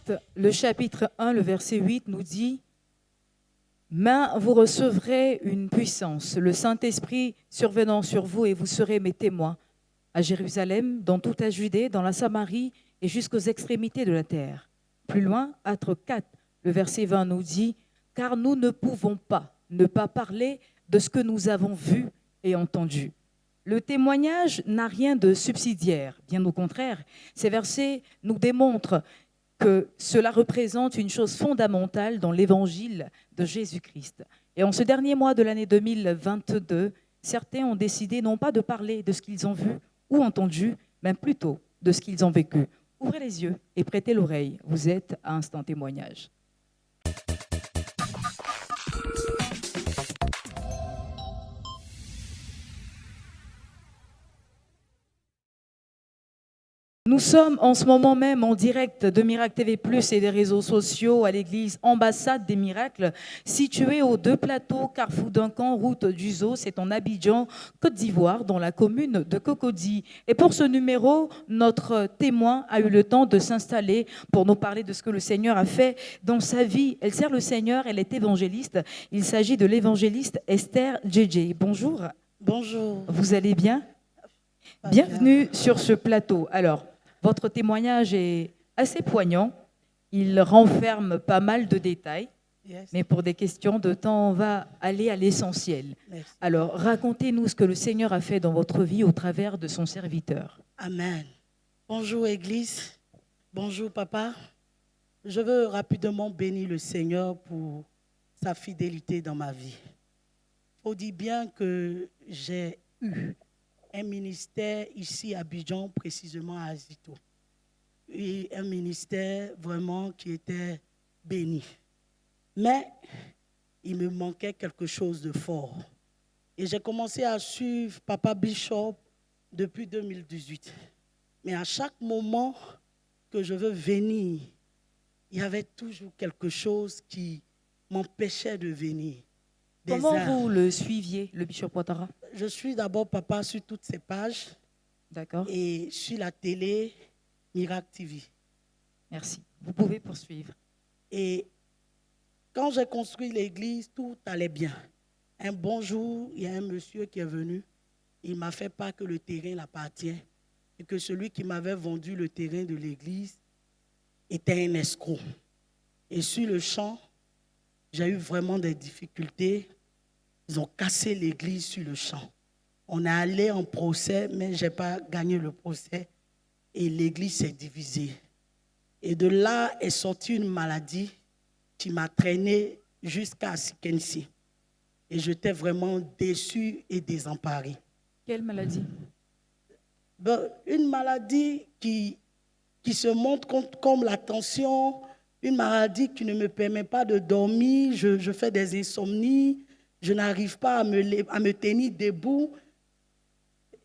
Actes, le chapitre 1, le verset 8 nous dit « Mais vous recevrez une puissance, le Saint-Esprit survenant sur vous et vous serez mes témoins à Jérusalem, dans toute la Judée, dans la Samarie et jusqu'aux extrémités de la terre. » Plus loin, Actes 4, le verset 20 nous dit « Car nous ne pouvons pas ne pas parler de ce que nous avons vu et entendu. » Le témoignage n'a rien de subsidiaire, bien au contraire. Ces versets nous démontrent que cela représente une chose fondamentale dans l'évangile de Jésus-Christ. Et en ce dernier mois de l'année 2022, certains ont décidé non pas de parler de ce qu'ils ont vu ou entendu, mais plutôt de ce qu'ils ont vécu. Ouvrez les yeux et prêtez l'oreille. Vous êtes à Instant Témoignage. Nous sommes en ce moment même en direct de Miracle TV Plus et des réseaux sociaux à l'église Ambassade des Miracles, située aux 2 plateaux Carrefour Duncan, route d'Uzo, c'est en Abidjan, Côte d'Ivoire, dans la commune de Cocody. Et pour ce numéro, notre témoin a eu le temps de s'installer pour nous parler de ce que le Seigneur a fait dans sa vie. Elle sert le Seigneur, elle est évangéliste. Il s'agit de l'évangéliste Esther JJ. Bonjour. Bonjour. Vous allez bien? Bienvenue sur ce plateau. Alors, votre témoignage est assez poignant. Il renferme pas mal de détails. Yes. Mais pour des questions de temps, on va aller à l'essentiel. Merci. Alors, racontez-nous ce que le Seigneur a fait dans votre vie au travers de son serviteur. Amen. Bonjour Église. Bonjour Papa. Je veux rapidement bénir le Seigneur pour sa fidélité dans ma vie. Il faut dire bien que j'ai eu un ministère ici à Abidjan, précisément à Azito. Et un ministère vraiment qui était béni. Mais il me manquait quelque chose de fort. Et j'ai commencé à suivre Papa Bishop depuis 2018. Mais à chaque moment que je veux venir, il y avait toujours quelque chose qui m'empêchait de venir. Comment vous le suiviez, le Bishop Ouattara? Je suis d'abord Papa sur toutes ces pages. D'accord. Et sur la télé, Miracle TV. Merci. Vous pouvez poursuivre. Et quand j'ai construit l'église, tout allait bien. Un bon jour, il y a un monsieur qui est venu. Il m'a fait part que le terrain l'appartient et que celui qui m'avait vendu le terrain de l'église était un escroc. Et sur le champ, j'ai eu vraiment des difficultés. Ils ont cassé l'église sur le champ. On est allé en procès, mais je n'ai pas gagné le procès. Et l'église s'est divisée. Et de là est sortie une maladie qui m'a traîné jusqu'à Sikensi. Et j'étais vraiment déçu et désemparé. Quelle maladie? Une maladie qui se montre comme la tension, une maladie qui ne me permet pas de dormir, je fais des insomnies, je n'arrive pas à me tenir debout.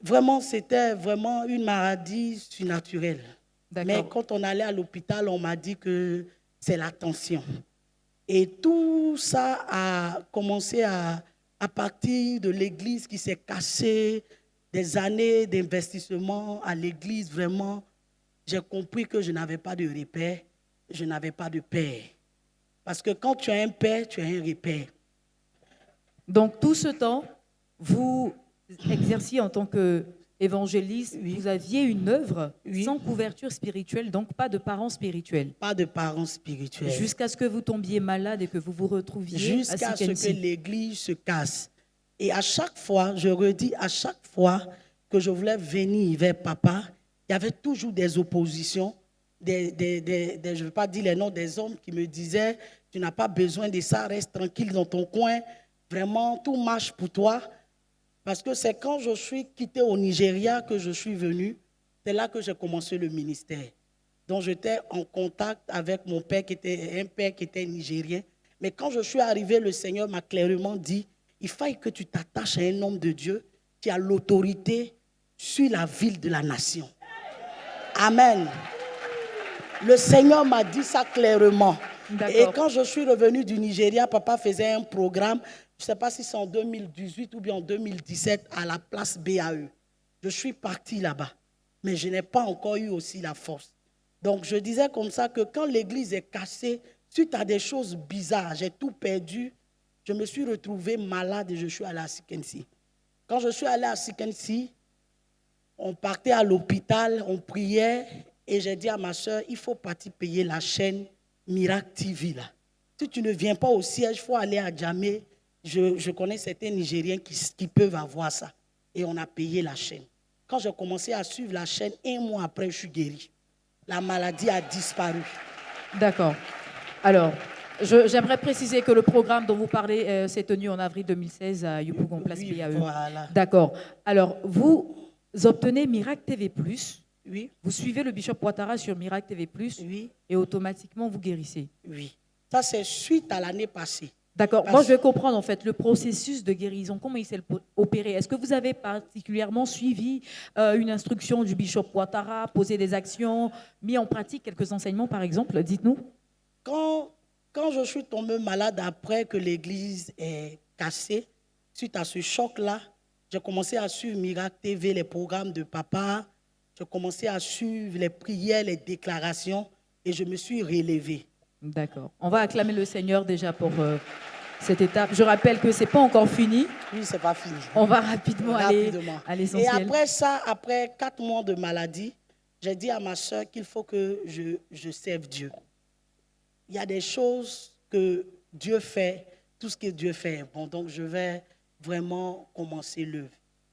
Vraiment, c'était vraiment une maladie surnaturelle. Mais quand on allait à l'hôpital, on m'a dit que c'est la tension. Et tout ça a commencé à partir de l'église qui s'est cassée, des années d'investissement à l'église, vraiment, j'ai compris que je n'avais pas de repère, je n'avais pas de père. Parce que quand tu as un père, tu as un repère. Donc, tout ce temps, vous exerciez en tant qu'évangéliste, oui. Vous aviez une œuvre oui. Sans couverture spirituelle, donc pas de parents spirituels. Pas de parents spirituels. Jusqu'à ce que vous tombiez malade et que vous vous retrouviez jusqu'à ce que l'église se casse. Et à chaque fois, je redis, à chaque fois que je voulais venir vers Papa, il y avait toujours des oppositions, je ne veux pas dire les noms des hommes qui me disaient « Tu n'as pas besoin de ça, reste tranquille dans ton coin, vraiment tout marche pour toi ». Parce que c'est quand je suis quitté au Nigeria que je suis venu, c'est là que j'ai commencé le ministère. Donc j'étais en contact avec mon père qui était un père qui était nigérien. Mais quand je suis arrivé, le Seigneur m'a clairement dit, il faille que tu t'attaches à un homme de Dieu qui a l'autorité sur la ville de la nation. Amen. Le Seigneur m'a dit ça clairement. Et quand je suis revenu du Nigeria, Papa faisait un programme, je ne sais pas si c'est en 2018 ou bien en 2017, à la place BAE. Je suis parti là-bas, mais je n'ai pas encore eu aussi la force. Donc, je disais comme ça que quand l'église est cassée, suite à des choses bizarres, j'ai tout perdu, je me suis retrouvé malade et je suis allé à Sikensi. Quand je suis allé à Sikensi, on partait à l'hôpital, on priait et j'ai dit à ma soeur, il faut partir payer la chaîne Miracle TV là. Si tu ne viens pas au siège, il faut aller à Djamé. Je connais certains Nigériens qui peuvent avoir ça. Et on a payé la chaîne. Quand j'ai commencé à suivre la chaîne, 1 mois après, je suis guéri. La maladie a disparu. D'accord. Alors, j'aimerais préciser que le programme dont vous parlez s'est tenu en avril 2016 à Yopougon, place Oui, PAE. voilà. D'accord. Alors, vous obtenez Miracle TV+, Oui, vous suivez le Bishop Ouattara sur Miracle TV+, oui, et automatiquement vous guérissez. oui. Ça, c'est suite à l'année passée. D'accord. Parce- Moi, je veux comprendre en fait le processus de guérison. Comment il s'est opéré? Est-ce que vous avez particulièrement suivi une instruction du Bishop Ouattara, posé des actions, mis en pratique quelques enseignements par exemple? Dites-nous. Quand je suis tombée malade après que l'église est cassée, suite à ce choc-là, j'ai commencé à suivre Miracle TV, les programmes de papa. J'ai commencé à suivre les prières, les déclarations et je me suis relevé. D'accord. On va acclamer le Seigneur déjà pour cette étape. Je rappelle que ce n'est pas encore fini. Oui, c'est pas fini. On va rapidement aller Rapidement. à Et l'essentiel. après ça, après 4 mois de maladie, j'ai dit à ma soeur qu'il faut que je serve Dieu. Il y a des choses que Dieu fait, tout ce que Dieu fait est bon. Donc, je vais vraiment commencer l'œuvre.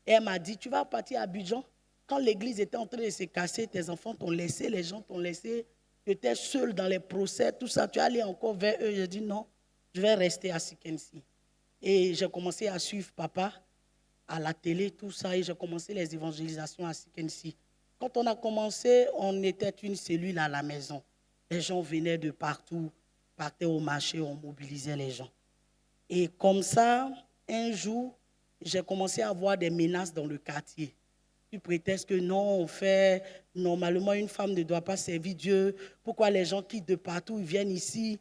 Et elle m'a dit, tu vas partir à Abidjan. Quand l'église était en train de se casser, tes enfants t'ont laissé, les gens t'ont laissé. Tu étais seul dans les procès, tout ça. Tu allais encore vers eux. J'ai dit non, je vais rester à Sikensi. Et j'ai commencé à suivre papa à la télé, tout ça. Et j'ai commencé les évangélisations à Sikensi. Quand on a commencé, on était une cellule à la maison. Les gens venaient de partout, partaient au marché, on mobilisait les gens. Et comme ça, un jour, j'ai commencé à avoir des menaces dans le quartier. Tu prétextes que non, on fait, normalement, une femme ne doit pas servir Dieu. Pourquoi les gens quittent de partout, ils viennent ici?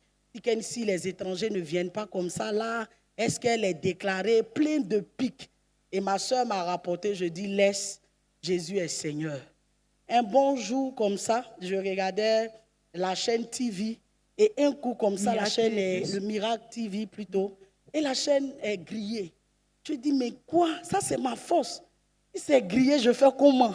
Si les étrangers ne viennent pas comme ça, là, est-ce qu'elle est déclarée pleine de piques? Et ma soeur m'a rapporté, je dis, laisse, Jésus est Seigneur. Un bon jour comme ça, je regardais la chaîne TV et un coup comme ça, la chaîne est le Miracle TV plutôt, et la chaîne est grillée. Je dis, mais quoi? Ça, c'est ma force. Si c'est grillé, je fais comment?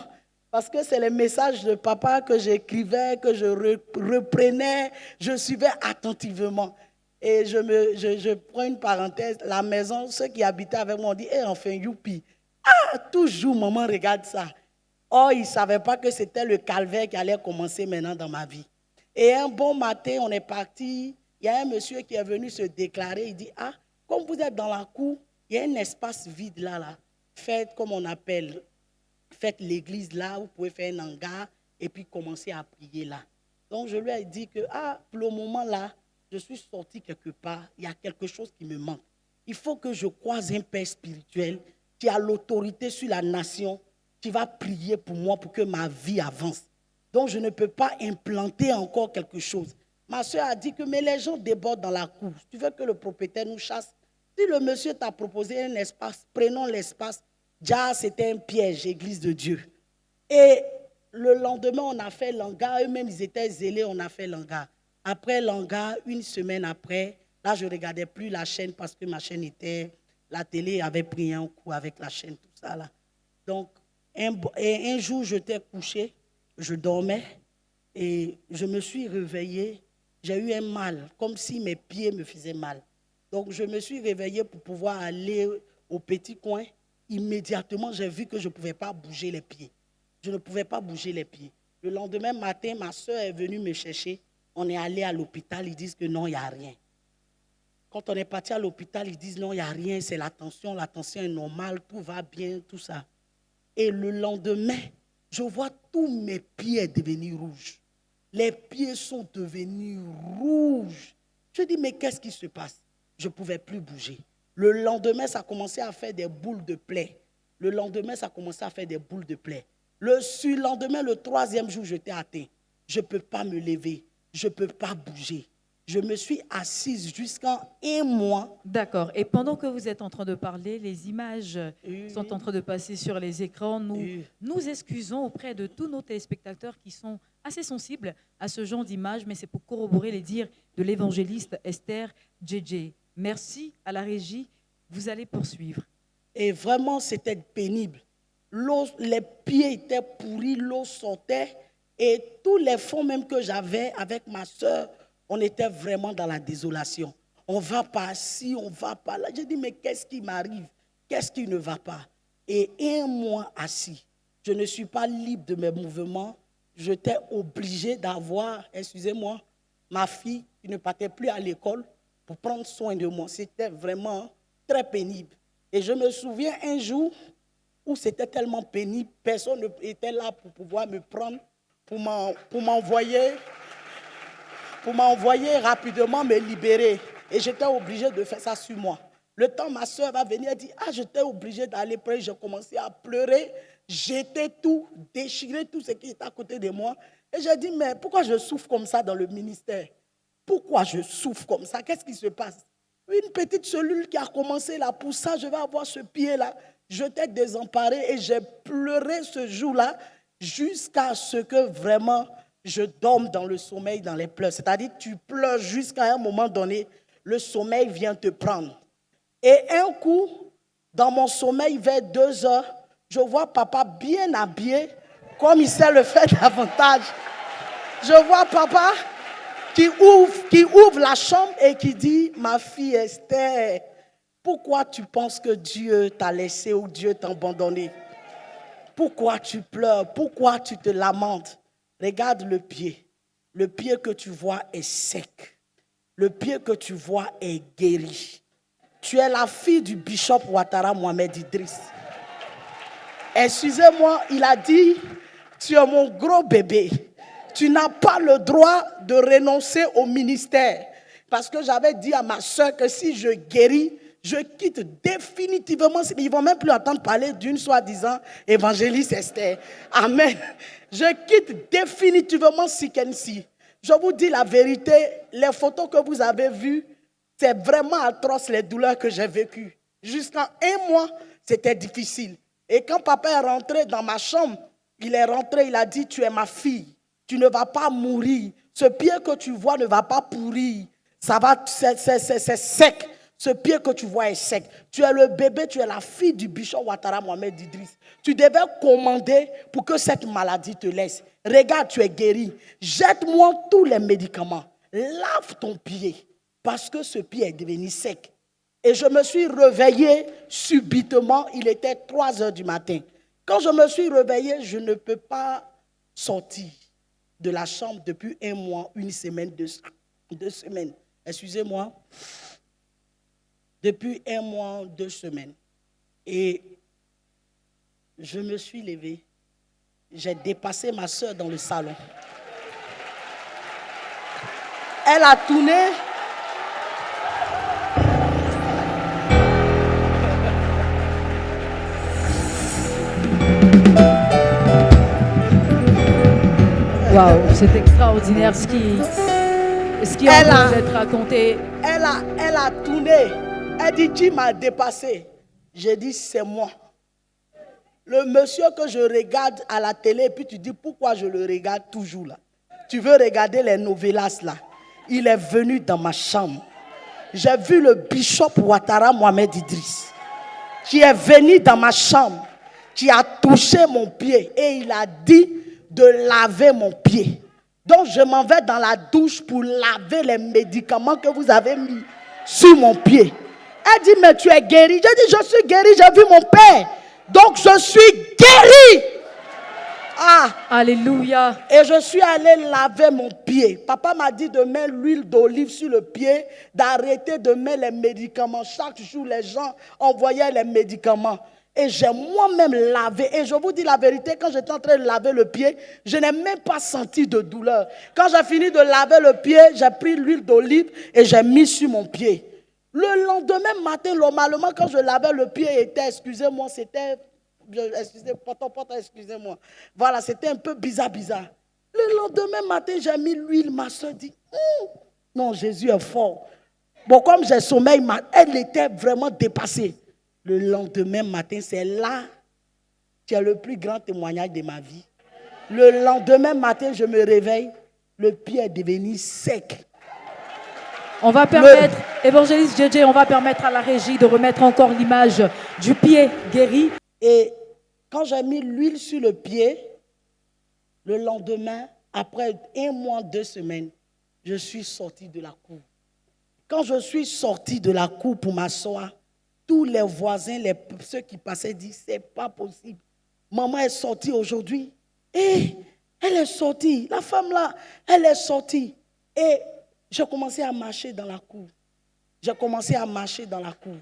Parce que c'est les messages de papa que j'écrivais, que je reprenais, je suivais attentivement. Et je prends une parenthèse, la maison, ceux qui habitaient avec moi ont dit, enfin, youpi. Ah, toujours, maman, regarde ça. Oh, ils ne savaient pas que c'était le calvaire qui allait commencer maintenant dans ma vie. Et un bon matin, on est parti. Il y a un monsieur qui est venu se déclarer. Il dit, ah, comme vous êtes dans la cour, il y a un espace vide là. Faites comme on appelle, faites l'église là, vous pouvez faire un hangar et puis commencer à prier là. Donc je lui ai dit que, pour le moment là, je suis sorti quelque part, il y a quelque chose qui me manque. Il faut que je croise un père spirituel qui a l'autorité sur la nation, qui va prier pour moi pour que ma vie avance. Donc je ne peux pas implanter encore quelque chose. Ma soeur a dit que mais les gens débordent dans la cour. Tu veux que le propriétaire nous chasse? Si le monsieur t'a proposé un espace, prenons l'espace. Déjà, c'était un piège, Église de Dieu. Et le lendemain, on a fait l'hangar. Eux-mêmes, ils étaient zélés, on a fait l'hangar. Après l'hangar, une semaine après, là, je ne regardais plus la chaîne parce que ma chaîne était... La télé avait pris un coup avec la chaîne, tout ça là. Donc, un jour, j'étais couché, je dormais et je me suis réveillée. J'ai eu un mal, comme si mes pieds me faisaient mal. Donc, je me suis réveillée pour pouvoir aller au petit coin. Immédiatement, j'ai vu que je ne pouvais pas bouger les pieds. Je ne pouvais pas bouger les pieds. Le lendemain matin, ma soeur est venue me chercher. On est allé à l'hôpital, ils disent que non, il n'y a rien. Quand on est parti à l'hôpital, ils disent non, il n'y a rien, c'est la tension est normale, tout va bien, tout ça. Et le lendemain, je vois tous mes pieds devenir rouges. Les pieds sont devenus rouges. Je dis, mais qu'est-ce qui se passe? Je ne pouvais plus bouger. Le lendemain, ça commençait à faire des boules de plaie. Le lendemain, ça commençait à faire des boules de plaie. Le surlendemain, le 3e jour, j'étais atteint. Je ne peux pas me lever. Je ne peux pas bouger. Je me suis assise jusqu'à 1 mois. D'accord. Et pendant que vous êtes en train de parler, les images sont en train de passer sur les écrans. Nous nous excusons auprès de tous nos téléspectateurs qui sont assez sensible à ce genre d'image, mais c'est pour corroborer les dires de l'évangéliste Esther JJ. Merci à la régie. Vous allez poursuivre. Et vraiment, c'était pénible. Les pieds étaient pourris, l'eau sortait. Et tous les fonds même que j'avais avec ma soeur, on était vraiment dans la désolation. On va pas ci, on va pas là. J'ai dit, mais qu'est-ce qui m'arrive? Qu'est-ce qui ne va pas? Et un mois assis, je ne suis pas libre de mes mouvements. J'étais obligé d'avoir, excusez-moi, ma fille qui ne partait plus à l'école pour prendre soin de moi. C'était vraiment très pénible. Et je me souviens un jour où c'était tellement pénible, personne n'était là pour pouvoir me prendre, pour m'envoyer rapidement me libérer. Et j'étais obligé de faire ça sur moi. Le temps, ma soeur va venir et dit, j'étais obligé d'aller près. J'ai commencé à pleurer, jeter tout, déchirer tout ce qui était à côté de moi. Et j'ai dit, mais pourquoi je souffre comme ça dans le ministère? Pourquoi je souffre comme ça? Qu'est-ce qui se passe? Une petite cellule qui a commencé là, pour ça, je vais avoir ce pied-là. J'étais désemparé et j'ai pleuré ce jour-là jusqu'à ce que vraiment je dorme dans le sommeil, dans les pleurs. C'est-à-dire que tu pleures jusqu'à un moment donné, le sommeil vient te prendre. Et un coup, dans mon sommeil, vers 2 heures, je vois papa bien habillé, comme il sait le faire davantage. Je vois papa qui ouvre la chambre et qui dit, ma fille Esther, pourquoi tu penses que Dieu t'a laissé ou Dieu t'a abandonné? Pourquoi tu pleures? Pourquoi tu te lamentes? Regarde le pied. Le pied que tu vois est sec. Le pied que tu vois est guéri. Tu es la fille du bishop Ouattara Mohamed Idriss. Excusez-moi, il a dit, tu es mon gros bébé. Tu n'as pas le droit de renoncer au ministère. Parce que j'avais dit à ma soeur que si je guéris, je quitte définitivement. Ils ne vont même plus entendre parler d'une soi-disant évangéliste Esther. Amen. Je quitte définitivement Sikensi. Je vous dis la vérité, les photos que vous avez vues, c'est vraiment atroce les douleurs que j'ai vécues. Jusqu'à un mois, c'était difficile. Et quand papa est rentré dans ma chambre, il est rentré, il a dit, tu es ma fille, tu ne vas pas mourir. Ce pied que tu vois ne va pas pourrir. Ça va, c'est sec. Ce pied que tu vois est sec. Tu es le bébé, tu es la fille du bishop Ouattara Mohamed Idriss. Tu devais commander pour que cette maladie te laisse. Regarde, tu es guéri. Jette-moi tous les médicaments. Lave ton pied. Parce que ce pied est devenu sec. Et je me suis réveillé subitement. Il était 3 heures du matin. Quand je me suis réveillé, je ne peux pas sortir de la chambre depuis un mois, une semaine, 2 semaines. Excusez-moi. Depuis un mois, 2 semaines. Et je me suis levé. J'ai dépassé ma soeur dans le salon. Elle a tourné. Waouh, c'est extraordinaire ce qui est en train d'être raconté. Elle a tourné. Elle dit, qui m'a dépassé? J'ai dit, c'est moi. Le monsieur que je regarde à la télé, et puis tu dis, pourquoi je le regarde toujours là? Tu veux regarder les novelas là? Il est venu dans ma chambre. J'ai vu le bishop Ouattara Mohamed Idriss, qui est venu dans ma chambre, qui a touché mon pied et il a dit de laver mon pied. Donc je m'en vais dans la douche pour laver les médicaments que vous avez mis sur mon pied. Elle dit, mais tu es guéri. J'ai dit, je suis guéri, j'ai vu mon père. Donc je suis guéri. Alléluia. Et je suis allé laver mon pied. Papa m'a dit de mettre l'huile d'olive sur le pied, d'arrêter de mettre les médicaments. Chaque jour, les gens envoyaient les médicaments. Et j'ai moi-même lavé. Et je vous dis la vérité, quand j'étais en train de laver le pied, je n'ai même pas senti de douleur. Quand j'ai fini de laver le pied, j'ai pris l'huile d'olive et j'ai mis sur mon pied. Le lendemain matin, normalement, quand je lavais le pied, excusez-moi, c'était... Excusez-moi. Voilà, c'était un peu bizarre. Le lendemain matin, j'ai mis l'huile. Ma soeur dit, non, Jésus est fort. Bon, comme j'ai sommeil, elle était vraiment dépassée. Le lendemain matin, c'est là qui est le plus grand témoignage de ma vie. Le lendemain matin, je me réveille, le pied est devenu sec. On va permettre, évangéliste JJ, on va permettre à la régie de remettre encore l'image du pied guéri. Et quand j'ai mis l'huile sur le pied, le lendemain, après 1 mois, 2 semaines, je suis sorti de la cour. Quand je suis sorti de la cour pour m'asseoir, tous les voisins, ceux qui passaient disent, c'est pas possible. Maman est sortie aujourd'hui. Et elle est sortie. La femme là, elle est sortie. Et j'ai commencé à marcher dans la cour. J'ai commencé à marcher dans la cour.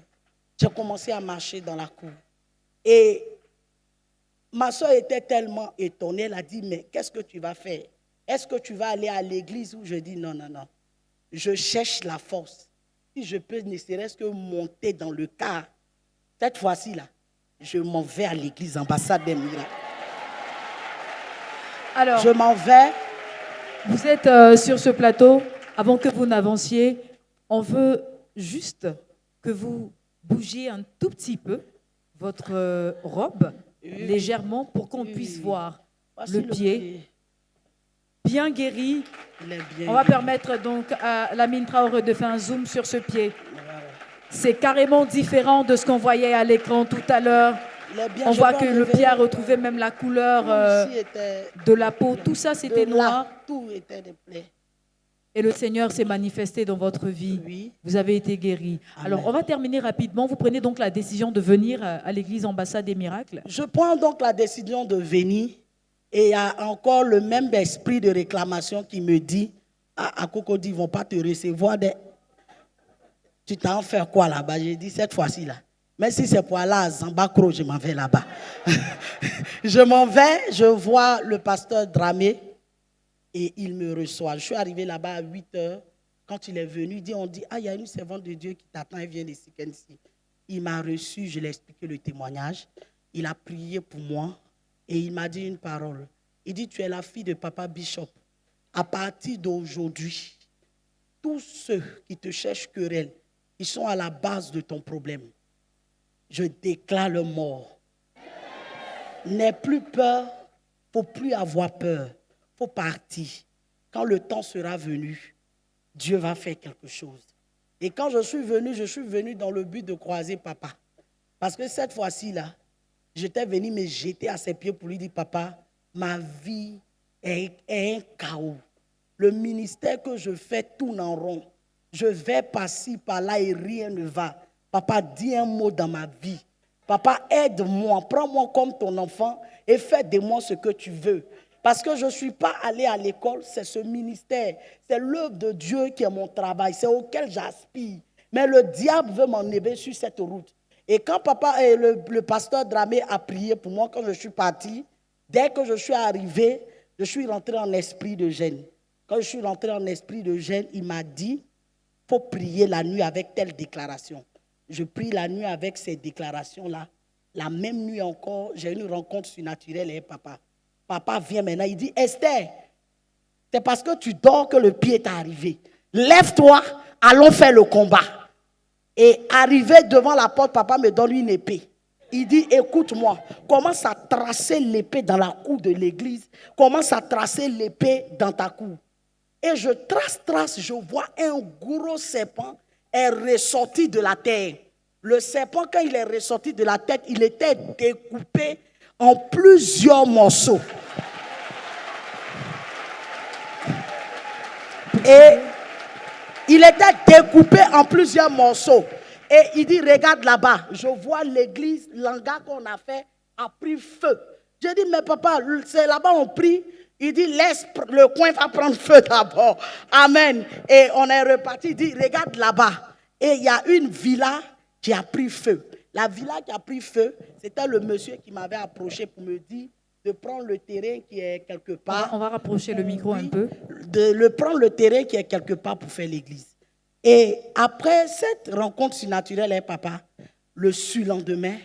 J'ai commencé à marcher dans la cour. Et ma soeur était tellement étonnée. Elle a dit, mais qu'est-ce que tu vas faire? Est-ce que tu vas aller à l'église? Ou je dis, non, non, non. Je cherche la force. Si je peux ne serait-ce que monter dans le car, cette fois-ci là, je m'en vais à l'église ambassade des miracles. Alors, je m'en vais. Vous êtes sur ce plateau. Avant que vous n'avanciez, on veut juste que vous bougiez un tout petit peu votre robe, légèrement, pour qu'on puisse voir le pied bien guéri. On va permettre donc à Lamine Traoré de faire un zoom sur ce pied. C'est carrément différent de ce qu'on voyait à l'écran tout à l'heure. On voit que le pied a retrouvé même la couleur de la peau. Tout ça, c'était noir. Tout était des plaies. Et le Seigneur s'est manifesté dans votre vie. Oui. Vous avez été guéri. Amen. Alors, on va terminer rapidement. Vous prenez donc la décision de venir à l'église Ambassade des Miracles. Je prends donc la décision de venir. Et il y a encore le même esprit de réclamation qui me dit, à Cocody, ils ne vont pas te recevoir. Tu t'en fais quoi là-bas? J'ai dit, cette fois-ci là. Mais si c'est pour aller à Zambacro, je m'en vais là-bas. Je m'en vais, je vois le pasteur Dramé et il me reçoit. Je suis arrivé là-bas à 8 heures. Quand il est venu, on dit, ah, il y a une servante de Dieu qui t'attend, elle vient de Sikensi. Il m'a reçu, je lui ai expliqué le témoignage. Il a prié pour moi et il m'a dit une parole. Il dit, tu es la fille de Papa Bishop. À partir d'aujourd'hui, tous ceux qui te cherchent querelle, ils sont à la base de ton problème. Je déclare le mort. N'aie plus peur, il ne faut plus avoir peur. Il faut partir. Quand le temps sera venu, Dieu va faire quelque chose. Et quand je suis venu dans le but de croiser papa. Parce que cette fois-ci-là, j'étais venu me jeter à ses pieds pour lui dire, papa, ma vie est un chaos. Le ministère que je fais tourne en rond. Je vais par-ci, par-là et rien ne va. Papa, dis un mot dans ma vie. Papa, aide-moi, prends-moi comme ton enfant et fais de moi ce que tu veux. Parce que je ne suis pas allé à l'école, c'est ce ministère. C'est l'œuvre de Dieu qui est mon travail, c'est auquel j'aspire. Mais le diable veut m'enlever sur cette route. Et quand papa et le pasteur Dramé a prié pour moi, quand je suis parti, dès que je suis arrivé, je suis rentré en esprit de gêne. Quand je suis rentré en esprit de gêne, il m'a dit, il faut prier la nuit avec telle déclaration. Je prie la nuit avec ces déclarations-là. La même nuit encore, j'ai une rencontre surnaturelle avec papa. Papa vient maintenant, il dit, Esther, c'est parce que tu dors que le pied est arrivé. Lève-toi, allons faire le combat. Et arrivé devant la porte, papa me donne une épée. Il dit, écoute-moi, commence à tracer l'épée dans la cour de l'église. Commence à tracer l'épée dans ta cour. Et je trace, je vois un gros serpent est ressorti de la terre. Le serpent, quand il est ressorti de la tête, il était découpé en plusieurs morceaux. Et il était découpé en plusieurs morceaux. Et il dit, regarde là-bas, je vois l'église, l'hangar qu'on a fait a pris feu. J'ai dit, mais papa, c'est là-bas on prie. Il dit, laisse, le coin va prendre feu d'abord. Amen. Et on est reparti. Il dit, regarde là-bas. Et il y a une villa qui a pris feu. La villa qui a pris feu, c'était le monsieur qui m'avait approché pour me dire de prendre le terrain qui est quelque part. On va rapprocher le micro un peu. De prendre le terrain qui est quelque part pour faire l'église. Et après cette rencontre surnaturelle avec papa, le surlendemain,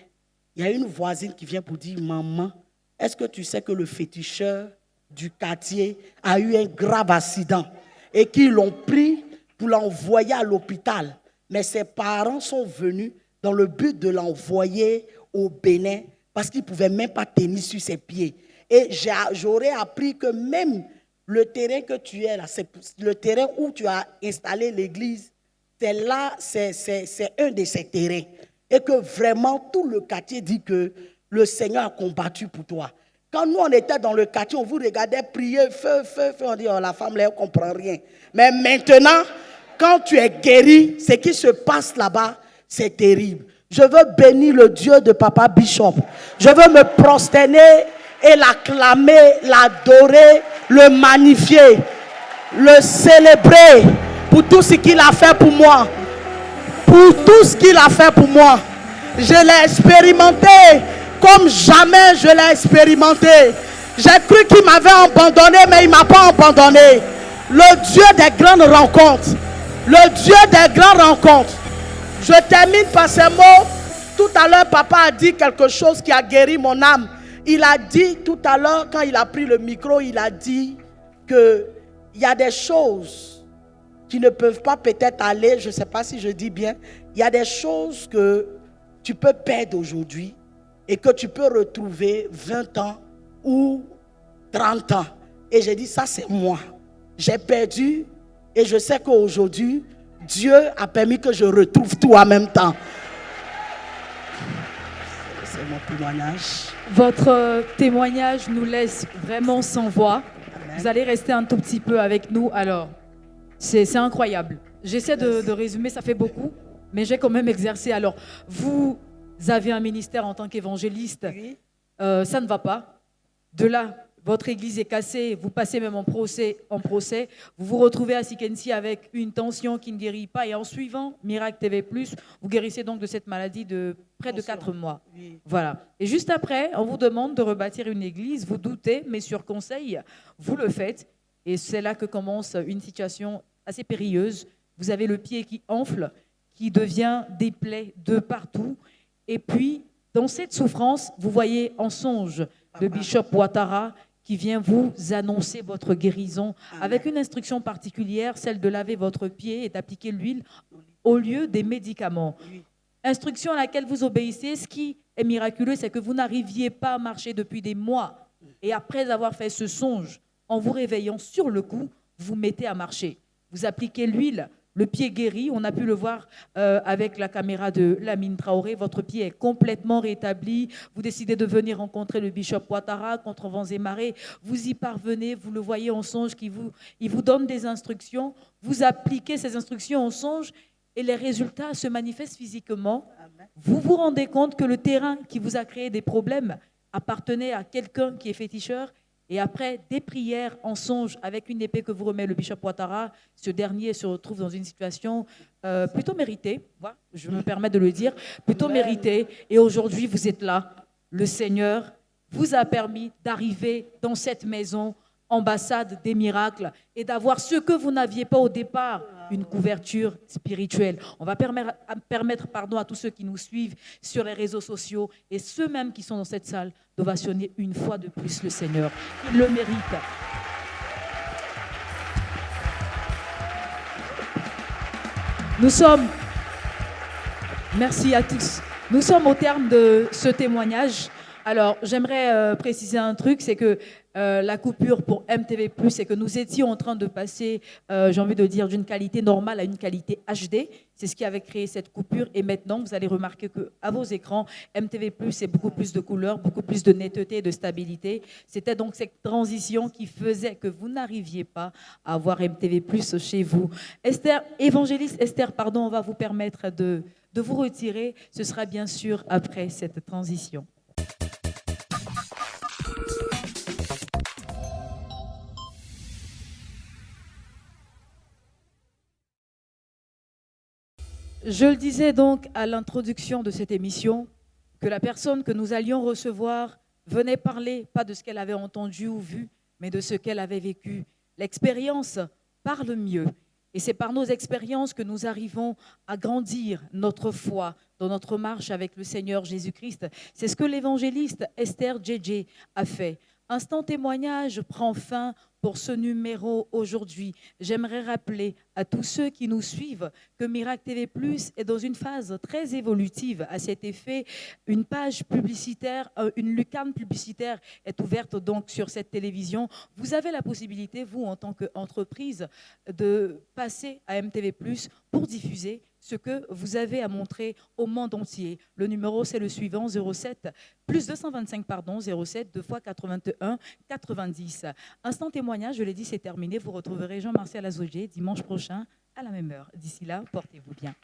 il y a une voisine qui vient pour dire, maman, est-ce que tu sais que le féticheur du quartier a eu un grave accident et qu'ils l'ont pris pour l'envoyer à l'hôpital. Mais ses parents sont venus dans le but de l'envoyer au Bénin parce qu'il ne pouvait même pas tenir sur ses pieds. Et j'aurais appris que même le terrain que tu es là, c'est le terrain où tu as installé l'église, c'est là, c'est un de ces terrains. Et que vraiment tout le quartier dit que le Seigneur a combattu pour toi. Quand nous on était dans le quartier, on vous regardait prier, feu, feu, feu, on dit, oh, la femme là, elle ne comprend rien. Mais maintenant, quand tu es guéri, ce qui se passe là-bas, c'est terrible. Je veux bénir le Dieu de Papa Bishop. Je veux me prosterner et l'acclamer, l'adorer, le magnifier, le célébrer pour tout ce qu'il a fait pour moi. Pour tout ce qu'il a fait pour moi. Je l'ai expérimenté comme jamais je l'ai expérimenté. J'ai cru qu'il m'avait abandonné, mais il ne m'a pas abandonné. Le Dieu des grandes rencontres. Le Dieu des grandes rencontres. Je termine par ces mots. Tout à l'heure, papa a dit quelque chose qui a guéri mon âme. Il a dit tout à l'heure, quand il a pris le micro, il a dit qu'il y a des choses qui ne peuvent pas peut-être aller, je ne sais pas si je dis bien, il y a des choses que tu peux perdre aujourd'hui et que tu peux retrouver 20 ans ou 30 ans. Et j'ai dit, ça c'est moi. J'ai perdu et je sais qu'aujourd'hui, Dieu a permis que je retrouve tout en même temps. C'est mon témoignage. Votre témoignage nous laisse vraiment sans voix. Amen. Vous allez rester un tout petit peu avec nous. Alors, c'est incroyable. J'essaie de résumer, ça fait beaucoup, mais j'ai quand même exercé. Alors, vous avez un ministère en tant qu'évangéliste, Oui. ça ne va pas. De là, votre église est cassée, vous passez même en procès, vous vous retrouvez à Sikensi avec une tension qui ne guérit pas, et en suivant Miracle TV+, vous guérissez donc de cette maladie de près de 4 mois. Oui. Voilà. Et juste après, on vous demande de rebâtir une église, vous doutez, mais sur conseil, vous le faites, et c'est là que commence une situation assez périlleuse. Vous avez le pied qui enfle, qui devient des plaies de partout, et puis, dans cette souffrance, vous voyez en songe le bishop Ouattara qui vient vous annoncer votre guérison. Amen. Avec une instruction particulière, celle de laver votre pied et d'appliquer l'huile au lieu des médicaments. Oui. Instruction à laquelle vous obéissez. Ce qui est miraculeux, c'est que vous n'arriviez pas à marcher depuis des mois. Et après avoir fait ce songe, en vous réveillant sur le coup, vous mettez à marcher. Vous appliquez l'huile. Le pied guéri, on a pu le voir avec la caméra de Lamine Traoré, votre pied est complètement rétabli, vous décidez de venir rencontrer le bishop Ouattara contre vents et marées, vous y parvenez, vous le voyez en songe, il vous donne des instructions, vous appliquez ces instructions en songe et les résultats se manifestent physiquement. Vous vous rendez compte que le terrain qui vous a créé des problèmes appartenait à quelqu'un qui est féticheur. Et après des prières en songe avec une épée que vous remet le bishop Ouattara, ce dernier se retrouve dans une situation plutôt méritée, voilà, je me permets de le dire, plutôt méritée. Et aujourd'hui, vous êtes là. Le Seigneur vous a permis d'arriver dans cette maison, ambassade des miracles, et d'avoir ce que vous n'aviez pas au départ, une couverture spirituelle. On va permettre à tous ceux qui nous suivent sur les réseaux sociaux et ceux même qui sont dans cette salle d'ovationner une fois de plus le Seigneur. Il le mérite. Nous sommes, merci à tous, nous sommes au terme de ce témoignage. Alors, j'aimerais préciser un truc, c'est que la coupure pour MTV+, c'est que nous étions en train de passer, j'ai envie de dire, d'une qualité normale à une qualité HD. C'est ce qui avait créé cette coupure. Et maintenant, vous allez remarquer qu'à vos écrans, MTV+, c'est beaucoup plus de couleurs, beaucoup plus de netteté et de stabilité. C'était donc cette transition qui faisait que vous n'arriviez pas à avoir MTV+, chez vous. Évangéliste Esther, on va vous permettre de vous retirer. Ce sera bien sûr après cette transition. Je le disais donc à l'introduction de cette émission, que la personne que nous allions recevoir venait parler, pas de ce qu'elle avait entendu ou vu, mais de ce qu'elle avait vécu. L'expérience parle mieux. Et c'est par nos expériences que nous arrivons à grandir notre foi dans notre marche avec le Seigneur Jésus-Christ. C'est ce que l'évangéliste Esther JJ a fait. Instant témoignage prend fin pour ce numéro aujourd'hui. J'aimerais rappeler à tous ceux qui nous suivent que Miracle TV Plus est dans une phase très évolutive. À cet effet, une page publicitaire, une lucarne publicitaire est ouverte donc sur cette télévision. Vous avez la possibilité, vous, en tant qu'entreprise, de passer à MTV Plus pour diffuser ce que vous avez à montrer au monde entier. Le numéro, c'est le suivant, 07, plus 225, pardon, 07, 2 fois 81, 90. Instant témoignage, je l'ai dit, c'est terminé. Vous retrouverez Jean-Martial Azogé dimanche prochain à la même heure. D'ici là, portez-vous bien.